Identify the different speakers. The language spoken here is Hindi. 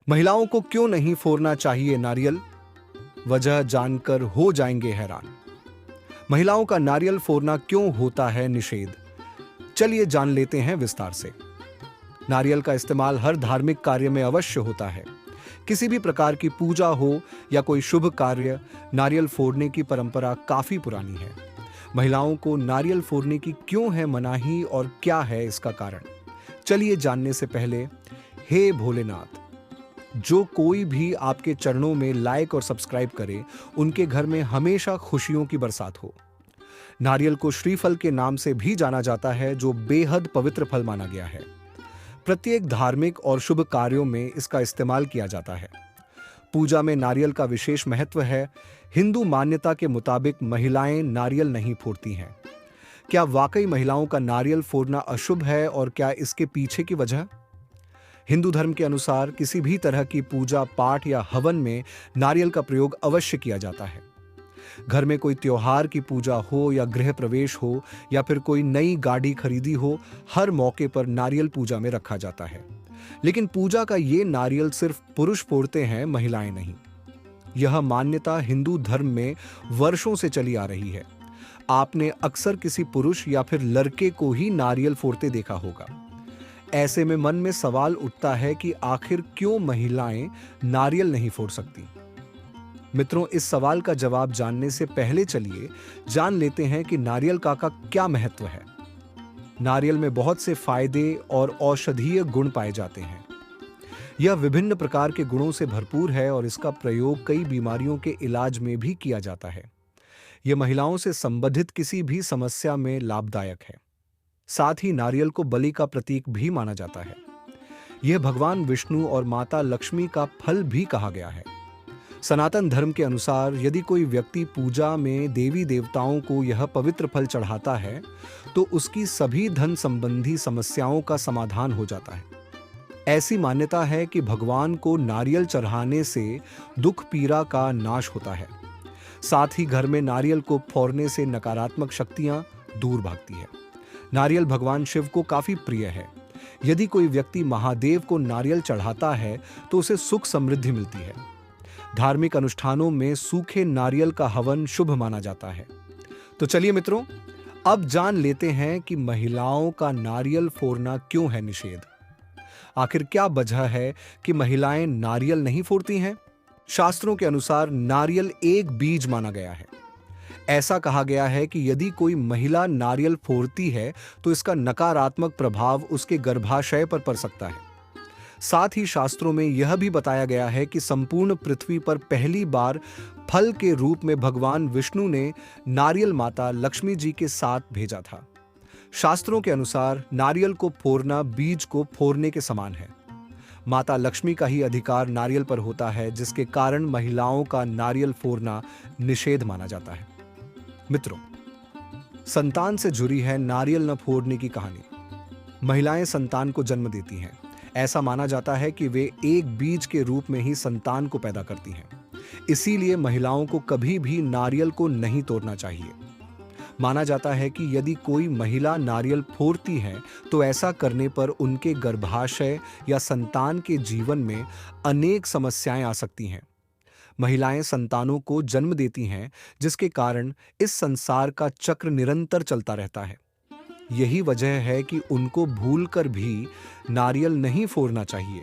Speaker 1: महिलाओं को क्यों नहीं फोड़ना चाहिए नारियल? वजह जानकर हो जाएंगे हैरान। महिलाओं का नारियल फोड़ना क्यों होता है निषेध? चलिए जान लेते हैं विस्तार से। नारियल का इस्तेमाल हर धार्मिक कार्य में अवश्य होता है। किसी भी प्रकार की पूजा हो या कोई शुभ कार्य, नारियल फोड़ने की परंपरा काफी पुरानी है। महिलाओं को नारियल फोड़ने की क्यों है मनाही और क्या है इसका कारण? चलिए जानने से पहले, हे भोलेनाथ, जो कोई भी आपके चरणों में लाइक और सब्सक्राइब करे, उनके घर में हमेशा खुशियों की बरसात हो। नारियल को श्रीफल के नाम से भी जाना जाता है, जो बेहद पवित्र फल माना गया है। प्रत्येक धार्मिक और शुभ कार्यों में इसका इस्तेमाल किया जाता है। पूजा में नारियल का विशेष महत्व है। हिंदू मान्यता के मुताबिक महिलाएं नारियल नहीं फोड़ती हैं। क्या वाकई महिलाओं का नारियल फोड़ना अशुभ है और क्या इसके पीछे की वजह? हिंदू धर्म के अनुसार किसी भी तरह की पूजा पाठ या हवन में नारियल का प्रयोग अवश्य किया जाता है। घर में कोई त्योहार की पूजा हो या गृह प्रवेश हो या फिर कोई नई गाड़ी खरीदी हो, हर मौके पर नारियल पूजा में रखा जाता है। लेकिन पूजा का ये नारियल सिर्फ पुरुष फोड़ते हैं, महिलाएं नहीं। यह मान्यता हिंदू धर्म में वर्षों से चली आ रही है। आपने अक्सर किसी पुरुष या फिर लड़के को ही नारियल फोड़ते देखा होगा। ऐसे में मन में सवाल उठता है कि आखिर क्यों महिलाएं नारियल नहीं फोड़ सकती? मित्रों, इस सवाल का जवाब जानने से पहले चलिए जान लेते हैं कि नारियल का क्या महत्व है। नारियल में बहुत से फायदे और औषधीय गुण पाए जाते हैं। यह विभिन्न प्रकार के गुणों से भरपूर है और इसका प्रयोग कई बीमारियों के इलाज में भी किया जाता है। यह महिलाओं से संबंधित किसी भी समस्या में लाभदायक है। साथ ही नारियल को बलि का प्रतीक भी माना जाता है। यह भगवान विष्णु और माता लक्ष्मी का फल भी कहा गया है। सनातन धर्म के अनुसार यदि कोई व्यक्ति पूजा में देवी देवताओं को यह पवित्र फल चढ़ाता है, तो उसकी सभी धन संबंधी समस्याओं का समाधान हो जाता है। ऐसी मान्यता है कि भगवान को नारियल चढ़ाने से दुख पीड़ा का नाश होता है। साथ ही घर में नारियल को फोड़ने से नकारात्मक शक्तियां दूर भागती है। नारियल भगवान शिव को काफी प्रिय है। यदि कोई व्यक्ति महादेव को नारियल चढ़ाता है तो उसे सुख समृद्धि मिलती है। धार्मिक अनुष्ठानों में सूखे नारियल का हवन शुभ माना जाता है। तो चलिए मित्रों, अब जान लेते हैं कि महिलाओं का नारियल फोड़ना क्यों है निषेध। आखिर क्या वजह है कि महिलाएं नारियल नहीं फोड़ती हैं? शास्त्रों के अनुसार नारियल एक बीज माना गया है। ऐसा कहा गया है कि यदि कोई महिला नारियल फोड़ती है तो इसका नकारात्मक प्रभाव उसके गर्भाशय पर पड़ सकता है। साथ ही शास्त्रों में यह भी बताया गया है कि संपूर्ण पृथ्वी पर पहली बार फल के रूप में भगवान विष्णु ने नारियल माता लक्ष्मी जी के साथ भेजा था। शास्त्रों के अनुसार नारियल को फोड़ना बीज को फोड़ने के समान है। माता लक्ष्मी का ही अधिकार नारियल पर होता है, जिसके कारण महिलाओं का नारियल फोड़ना निषेध माना जाता है। मित्रों, संतान से जुड़ी है नारियल न फोड़ने की कहानी। महिलाएं संतान को जन्म देती हैं। ऐसा माना जाता है कि वे एक बीज के रूप में ही संतान को पैदा करती हैं। इसीलिए महिलाओं को कभी भी नारियल को नहीं तोड़ना चाहिए। माना जाता है कि यदि कोई महिला नारियल फोड़ती है तो ऐसा करने पर उनके गर्भाशय या संतान के जीवन में अनेक समस्याएं आ सकती हैं। महिलाएं संतानों को जन्म देती हैं, जिसके कारण इस संसार का चक्र निरंतर चलता रहता है। यही वजह है कि उनको भूलकर भी नारियल नहीं फोड़ना चाहिए।